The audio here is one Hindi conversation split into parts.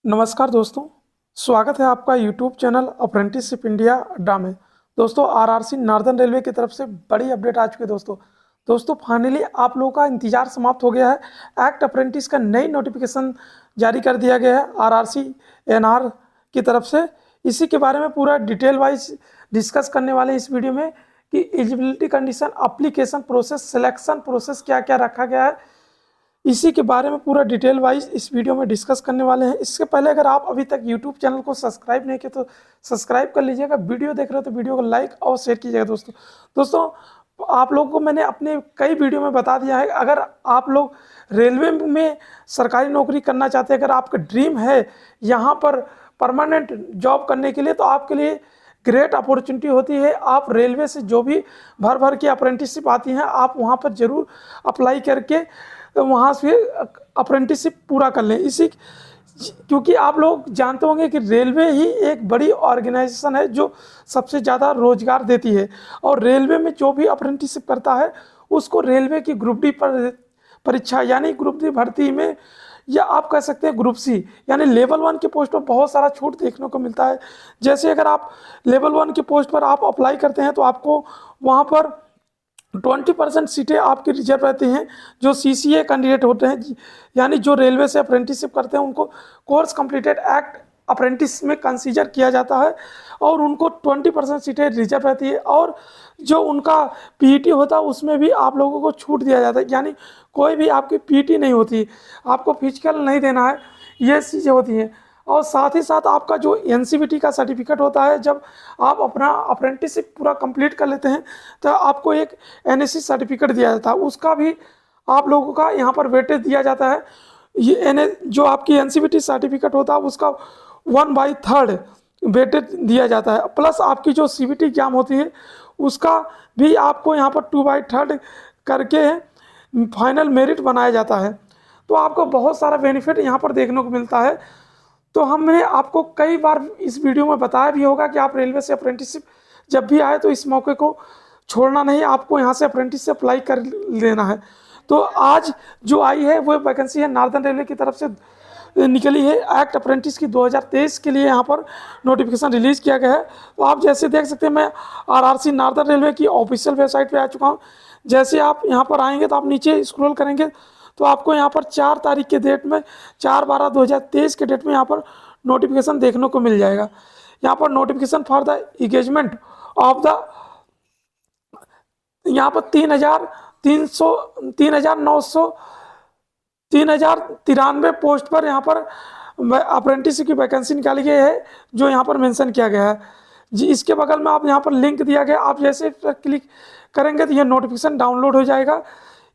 नमस्कार दोस्तों। स्वागत है आपका यूट्यूब चैनल अप्रेंटिसशिप इंडिया अड्डा में। दोस्तों आरआरसी नार्दर्न रेलवे की तरफ से बड़ी अपडेट आ चुकी है। दोस्तों फाइनली आप लोगों का इंतजार समाप्त हो गया है। एक्ट अप्रेंटिस का नई नोटिफिकेशन जारी कर दिया गया है आरआरसी एनआर की तरफ से। इसी के बारे में पूरा डिटेल वाइज डिस्कस करने वाले इस वीडियो में कि eligibility condition, application process, selection process क्या क्या रखा गया है, इसी के बारे में पूरा डिटेल वाइज इस वीडियो में डिस्कस करने वाले हैं। इससे पहले अगर आप अभी तक यूट्यूब चैनल को सब्सक्राइब नहीं किए तो सब्सक्राइब कर लीजिएगा। वीडियो देख रहे हो तो वीडियो को लाइक और शेयर कीजिएगा। दोस्तों आप लोगों को मैंने अपने कई वीडियो में बता दिया है, अगर आप लोग रेलवे में सरकारी नौकरी करना चाहते हैं, अगर आपका ड्रीम है यहाँ पर परमानेंट जॉब करने के लिए, तो आपके लिए ग्रेट अपॉर्चुनिटी होती है। आप रेलवे से जो भी भर भर के अप्रेंटिसशिप आती हैं, आप वहाँ पर ज़रूर अप्लाई करके वहाँ से अप्रेंटिसशिप पूरा कर लें। क्योंकि आप लोग जानते होंगे कि रेलवे ही एक बड़ी ऑर्गेनाइजेशन है जो सबसे ज़्यादा रोजगार देती है, और रेलवे में जो भी अप्रेंटिसशिप करता है उसको रेलवे की ग्रुप डी परीक्षा यानी ग्रुप डी भर्ती में, या आप कह सकते हैं ग्रुप सी यानी लेवल 1 के पोस्ट पर बहुत सारा छूट देखने को मिलता है। जैसे अगर आप लेवल 1 के पोस्ट पर आप अप्लाई करते हैं तो आपको वहाँ पर 20% सीटें आपकी रिजर्व रहती हैं। जो सीसीए कैंडिडेट होते हैं यानी जो रेलवे से अप्रेंटिसशिप करते हैं, उनको कोर्स कंप्लीटेड एक्ट अप्रेंटिस में कंसीडर किया जाता है और उनको 20% सीटें रिजर्व रहती है। और जो उनका पीईटी होता है उसमें भी आप लोगों को छूट दिया जाता है, यानी कोई भी आपकी पीईटी नहीं होती, आपको फिजिकल नहीं देना है, ये चीज़ें होती हैं। और साथ ही साथ आपका जो एनसीवीटी का सर्टिफिकेट होता है, जब आप अपना अप्रेंटिसशिप पूरा कंप्लीट कर लेते हैं तो आपको एक एनएससी सर्टिफिकेट दिया जाता है, उसका भी आप लोगों का यहाँ पर वेटेज दिया जाता है। ये जो आपकी एनसीवीटी सर्टिफिकेट होता है उसका 1/3 वेटेज दिया जाता है, प्लस आपकी जो सीवीटी एग्जाम होती है उसका भी आपको यहाँ पर 2/3 करके फाइनल मेरिट बनाया जाता है। तो आपको बहुत सारा बेनिफिट यहाँ पर देखने को मिलता है। तो हमने आपको कई बार इस वीडियो में बताया भी होगा कि आप रेलवे से अप्रेंटिसशिप जब भी आए तो इस मौके को छोड़ना नहीं, आपको यहाँ से अप्रेंटिस से अप्लाई कर लेना है। तो आज जो आई है वो वैकेंसी है नार्दर्न रेलवे की तरफ से निकली है। एक्ट अप्रेंटिस की 2023 के लिए यहाँ पर नोटिफिकेशन रिलीज़ किया गया है। तो आप जैसे देख सकते हैं, मैं आरआरसी नार्दर्न रेलवे की ऑफिशियल वेबसाइट पे आ चुका हूँ। जैसे आप यहाँ पर आएंगे तो आप नीचे स्क्रॉल करेंगे तो आपको यहाँ पर 4 तारीख के डेट में 4/12/2023 के डेट में यहाँ पर नोटिफिकेशन देखने को मिल जाएगा। यहाँ पर notification for the engagement of the, यहाँ पर 3,93 पोस्ट पर यहाँ पर अप्रेंटिस की वैकेंसी निकाली गई है, जो यहाँ पर मेंशन किया गया है जी। इसके बगल में आप यहाँ पर लिंक दिया गया, आप जैसे क्लिक करेंगे तो यह नोटिफिकेशन डाउनलोड हो जाएगा।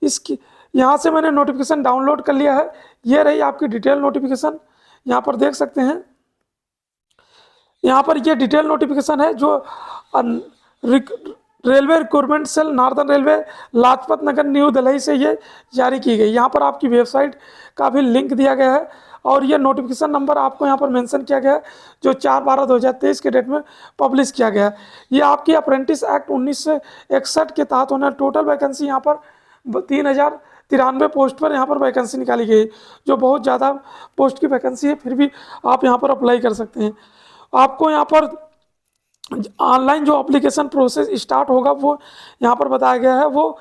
इसकी यहाँ से मैंने नोटिफिकेशन डाउनलोड कर लिया है। ये रही आपकी डिटेल नोटिफिकेशन, यहाँ पर देख सकते हैं। यहाँ पर ये डिटेल नोटिफिकेशन है जो railway recruitment cell northern railway Lajpat Nagar New Delhi से ये जारी की गई। यहाँ पर आपकी वेबसाइट का भी लिंक दिया गया है और ये नोटिफिकेशन नंबर आपको यहाँ पर मेंशन किया गया है, जो 4/12/2023 के डेट में पब्लिश किया गया है। ये आपकी अप्रेंटिस एक्ट 1961 के तहत होने टोटल वैकेंसी यहाँ पर 3,093 पोस्ट पर यहाँ पर वैकेंसी निकाली गई, जो बहुत ज़्यादा पोस्ट की वैकेंसी है, फिर भी आप यहाँ पर अप्लाई कर सकते हैं। आपको यहाँ पर ऑनलाइन जो एप्लीकेशन प्रोसेस स्टार्ट होगा वो यहाँ पर बताया गया है। वो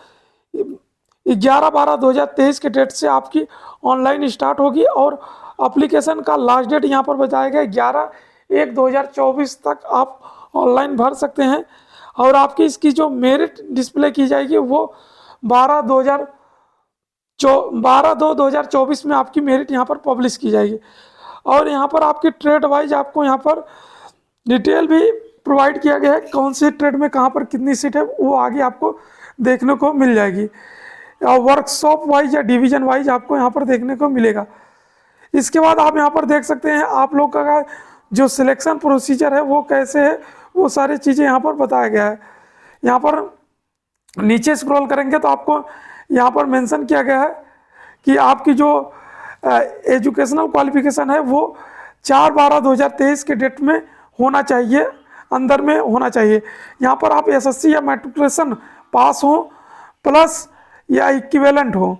11/12/2023 के डेट से आपकी ऑनलाइन स्टार्ट होगी और एप्लीकेशन का लास्ट डेट यहाँ पर बताया गया 11/1/2024 तक आप ऑनलाइन भर सकते हैं। और आपकी इसकी जो मेरिट डिस्प्ले की जाएगी वो 12/2/2024 में आपकी मेरिट यहाँ पर पब्लिश की जाएगी। और यहाँ पर आपकी ट्रेड वाइज आपको यहाँ पर डिटेल भी प्रोवाइड किया गया है, कौन से ट्रेड में कहाँ पर कितनी सीट है वो आगे आपको देखने को मिल जाएगी। वर्कशॉप वाइज या डिवीजन वाइज आपको यहाँ पर देखने को मिलेगा। इसके बाद आप यहाँ पर देख सकते हैं आप लोग का जो सिलेक्शन प्रोसीजर है वो कैसे है, वो सारी चीज़ें यहाँ पर बताया गया है। यहाँ पर नीचे स्क्रॉल करेंगे तो आपको यहाँ पर मेंशन किया गया है कि आपकी जो एजुकेशनल क्वालिफिकेशन है वो 4/12/2023 के डेट में होना चाहिए, अंदर में होना चाहिए। यहाँ पर आप एसएससी या मैट्रिकुलेशन पास हो प्लस या इक्विवेलेंट हो।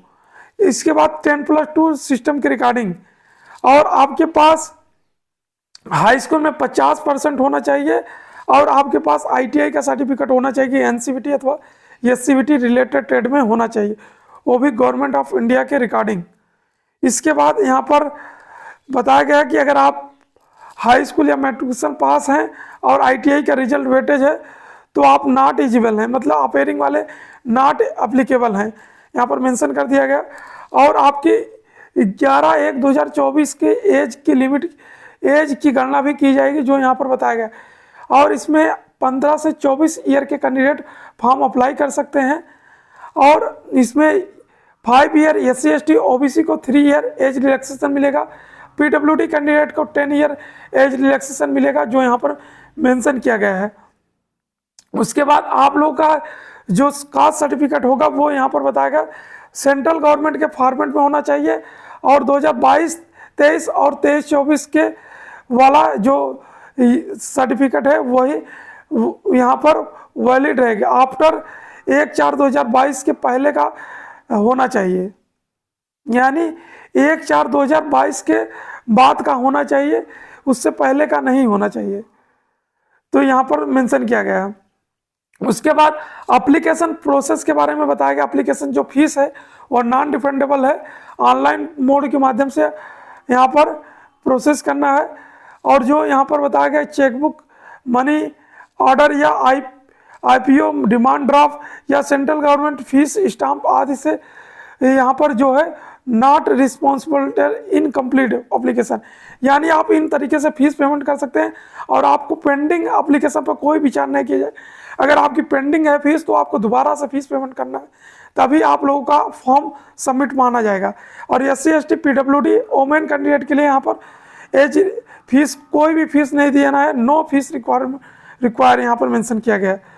इसके बाद 10+2 सिस्टम के रिकॉर्डिंग, और आपके पास हाई स्कूल में 50% होना चाहिए और आपके पास ITI का सर्टिफिकेट होना चाहिए, NCVT अथवा SCVT रिलेटेड ट्रेड में होना चाहिए, वो भी गवर्नमेंट ऑफ इंडिया के रिकॉर्डिंग। इसके बाद यहाँ पर बताया गया कि अगर आप हाई स्कूल या मैट्रिकुलेशन पास हैं और ITI का रिजल्ट वेटेज है तो आप नॉट एलिजिबल हैं, मतलब अपेयरिंग वाले नॉट एप्लीकेबल हैं, यहाँ पर मेंशन कर दिया गया। और आपकी 11/1/2024 के एज की लिमिट, एज की गणना भी की जाएगी जो यहाँ पर बताया गया। और इसमें 15 से 24 ईयर के कैंडिडेट फॉर्म अप्लाई कर सकते हैं। और इसमें 5 ईयर SC/ST OBC को 3 ईयर एज रिलैक्सेशन मिलेगा, PWD कैंडिडेट को 10 ईयर एज रिलैक्सेशन मिलेगा जो यहाँ पर मेंशन किया गया है। उसके बाद आप लोग का जो कास्ट सर्टिफिकेट होगा वो यहाँ पर बताया गया सेंट्रल गवर्नमेंट के फॉर्मेट में होना चाहिए और 2022-23 और 23-24 के वाला जो सर्टिफिकेट है वही यहाँ पर वैलिड रहेगा। आफ्टर 1/4/2022 के पहले का होना चाहिए, यानी 1/4/2022 के बाद का होना चाहिए, उससे पहले का नहीं होना चाहिए, तो यहाँ पर मेंशन किया गया है। उसके बाद एप्लीकेशन प्रोसेस के बारे में बताया गया। एप्लीकेशन जो फीस है वो नॉन रिफंडेबल है, ऑनलाइन मोड के माध्यम से यहाँ पर प्रोसेस करना है। और जो यहाँ पर बताया गया चेकबुक, मनी ऑर्डर या IPO, डिमांड ड्राफ्ट या सेंट्रल गवर्नमेंट फीस स्टाम्प आदि से यहाँ पर जो है नॉट रिस्पॉन्सिबल इनकम्प्लीट एप्लीकेशन, यानी आप इन तरीके से फीस पेमेंट कर सकते हैं और आपको पेंडिंग एप्लीकेशन पर कोई विचार नहीं किया जाए। अगर आपकी पेंडिंग है फीस तो आपको दोबारा से फीस पेमेंट करना है, तभी आप लोगों का फॉर्म सबमिट माना जाएगा। और SC/ST PWD वोमेन कैंडिडेट के लिए यहाँ पर एज फीस, कोई भी फीस नहीं देना है, नो फीस रिक्वायर यहाँ पर मेंशन किया गया है।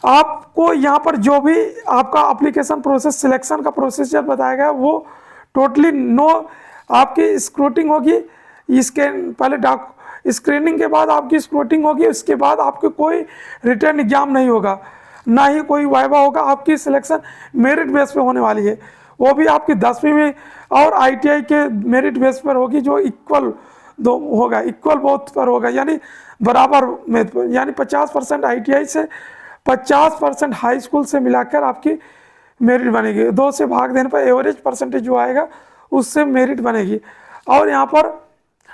आपको यहाँ पर जो भी आपका एप्लीकेशन प्रोसेस, सिलेक्शन का प्रोसीजर बताया गया वो टोटली नो, आपकी स्क्रूटिंग होगी, इसके पहले स्क्रीनिंग के बाद आपकी स्क्रूटिंग होगी, उसके बाद आपके कोई रिटर्न एग्जाम नहीं होगा, ना ही कोई वाइवा होगा। आपकी सिलेक्शन मेरिट बेस पे होने वाली है, वो भी आपकी 10वीं में और ITI के मेरिट बेस पर होगी, जो इक्वल दो होगा, इक्वल बोथ पर होगा, यानी बराबर में, यानी 50% ITI से 50% हाई स्कूल से मिलाकर आपकी मेरिट बनेगी। 2 से भाग देने पर एवरेज परसेंटेज जो आएगा उससे मेरिट बनेगी। और यहाँ पर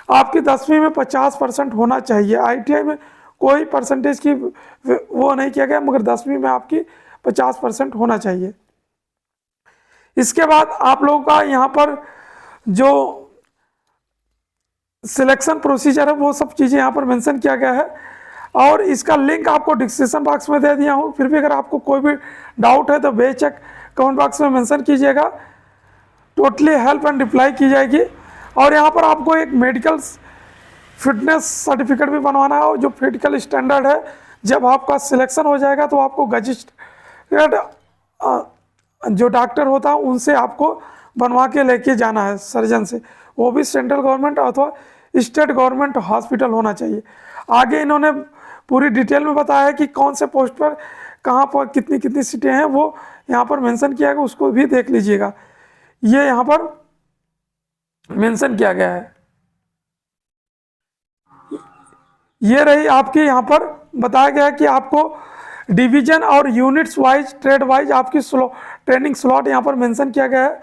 आपकी 10वीं में 50% होना चाहिए, ITI में कोई परसेंटेज की वो नहीं किया गया, मगर 10वीं में आपकी 50% होना चाहिए। इसके बाद आप लोगों का यहाँ पर जो सिलेक्शन प्रोसीजर है वो सब चीज़ें यहाँ पर मेंशन किया गया है और इसका लिंक आपको डिस्क्रिप्शन बॉक्स में दे दिया हूँ। फिर भी अगर आपको कोई भी डाउट है तो बेशक कमेंट बॉक्स में मेंशन कीजिएगा, टोटली हेल्प एंड रिप्लाई की जाएगी। और यहाँ पर आपको एक मेडिकल फिटनेस सर्टिफिकेट भी बनवाना है, जो फिजिकल स्टैंडर्ड है। जब आपका सिलेक्शन हो जाएगा तो आपको रजिस्टर्ड जो डॉक्टर होता है उनसे आपको बनवा के लेके जाना है, सर्जन से, वो भी सेंट्रल गवर्नमेंट अथवा स्टेट गवर्नमेंट हॉस्पिटल होना चाहिए। आगे इन्होंने पूरी डिटेल में बताया है कि कौन से पोस्ट पर कहाँ पर कितनी कितनी सीटें हैं, वो यहाँ पर मेंशन किया गया, उसको भी देख लीजिएगा, ये यहाँ पर मेंशन किया गया है। ये रही आपकी यहाँ पर बताया गया है कि आपको डिवीजन और यूनिट्स वाइज, ट्रेड वाइज आपकी ट्रेनिंग स्लॉट यहाँ पर मेंशन किया गया है,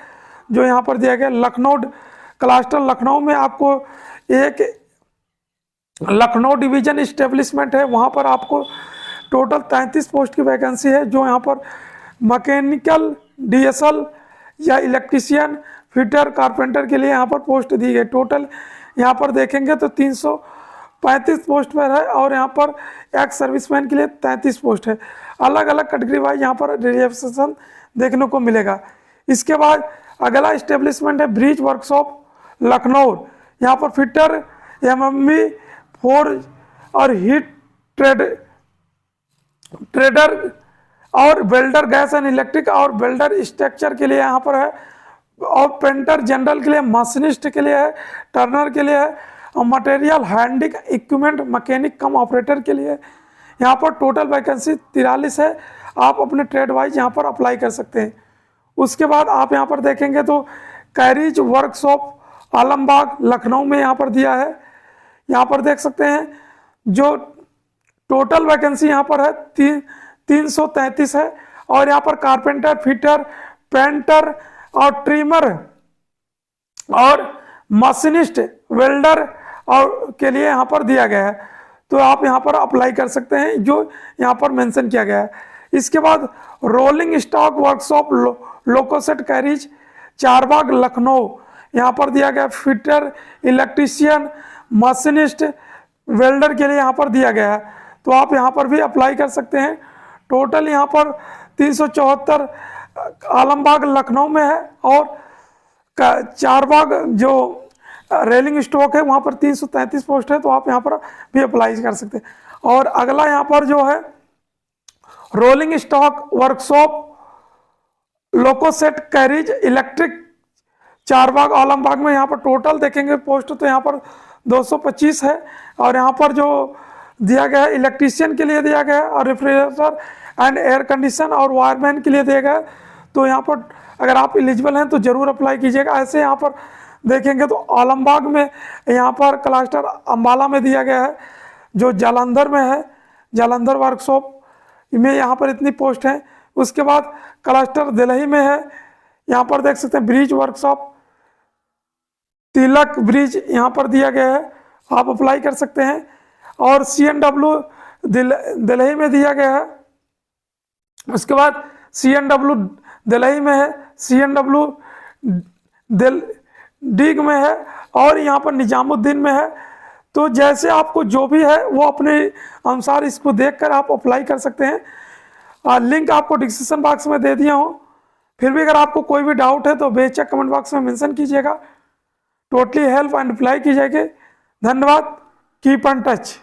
जो यहाँ पर दिया गया। लखनऊ क्लस्टर, लखनऊ में आपको एक लखनऊ डिवीजन इस्टेब्लिशमेंट है, वहाँ पर आपको टोटल 33 पोस्ट की वैकेंसी है, जो यहाँ पर मैकेनिकल, DSL या इलेक्ट्रीशियन, फिटर, कारपेंटर के लिए यहाँ पर पोस्ट दी गई। टोटल यहाँ पर देखेंगे तो 335 पोस्ट पर है और यहाँ पर एक्स सर्विसमैन के लिए 33 पोस्ट है। अलग अलग कैटेगरी वाइज यहाँ पर रिजर्वेशन देखने को मिलेगा। इसके बाद अगला इस्टेब्लिशमेंट है ब्रिज वर्कशॉप लखनऊ, यहाँ पर फिटर, MMB, फोर्ज और हीट ट्रेडर और वेल्डर, गैस एंड इलेक्ट्रिक और वेल्डर स्ट्रक्चर के लिए यहाँ पर है, और पेंटर जनरल के लिए, मशीनिस्ट के लिए है, टर्नर के लिए है, और मटेरियल हैंडिंग इक्विपमेंट मैकेनिक कम ऑपरेटर के लिए। यहाँ पर टोटल वैकेंसी 43 है। आप अपने ट्रेड वाइज यहाँ पर अप्लाई कर सकते हैं। उसके बाद आप यहाँ पर देखेंगे तो कैरिज वर्कशॉप आलमबाग लखनऊ में यहाँ पर दिया है। यहाँ पर देख सकते हैं जो टोटल वैकेंसी यहाँ पर है 333 है। और यहाँ पर कारपेंटर, फिटर, पेंटर और ट्रिमर और मशीनिस्ट, वेल्डर और के लिए यहाँ पर दिया गया है। तो आप यहाँ पर अप्लाई कर सकते हैं जो यहाँ पर मेंशन किया गया है। इसके बाद रोलिंग स्टॉक वर्कशॉप लोकोसेट कैरिज, चारबाग, लखनऊ, यहाँ पर दिया गया। फिटर, इलेक्ट्रीशियन, मशीनिस्ट, वेल्डर के लिए यहाँ पर दिया गया है। तो आप यहाँ पर भी अप्लाई कर सकते हैं। टोटल यहाँ पर 374 आलमबाग लखनऊ में है और चारबाग जो रेलिंग स्टॉक है वहाँ पर 333 पोस्ट है। तो आप यहाँ पर भी अप्लाई कर सकते हैं। और अगला यहाँ पर जो है रोलिंग स्टॉक वर्कशॉप लोकोसेट कैरिज इलेक्ट्रिक, चारबाग आलमबाग में यहाँ पर टोटल देखेंगे पोस्ट तो यहाँ पर 225 है। और यहाँ पर जो दिया गया है इलेक्ट्रीशियन के लिए दिया गया है और रेफ्रिजरेटर एंड एयर कंडीशन और वायरमैन के लिए दिया गया है। तो यहाँ पर अगर आप एलिजिबल हैं तो ज़रूर अप्लाई कीजिएगा। ऐसे यहाँ पर देखेंगे तो आलमबाग में यहाँ पर क्लस्टर अम्बाला में दिया गया है, जो जालंधर में है, जालंधर वर्कशॉप में यहाँ पर इतनी पोस्ट है। उसके बाद क्लस्टर दिल्ली में है, यहाँ पर देख सकते हैं ब्रिज वर्कशॉप तिलक ब्रिज यहाँ पर दिया गया है, आप अप्लाई कर सकते हैं। और CNW दिल्ली में दिया गया है। उसके बाद CNW दिल्ली में है, CNW डीग में है और यहाँ पर निजामुद्दीन में है। तो जैसे आपको जो भी है वो अपने अनुसार इसको देखकर आप अप्लाई कर सकते हैं। लिंक आपको डिस्क्रिप्शन बॉक्स में दे दिया हूँ। फिर भी अगर आपको कोई भी डाउट है तो बेशक कमेंट बॉक्स में मेंशन कीजिएगा। टोटली हेल्प एंड रिप्लाई की जाएगी। धन्यवाद। Keep in touch.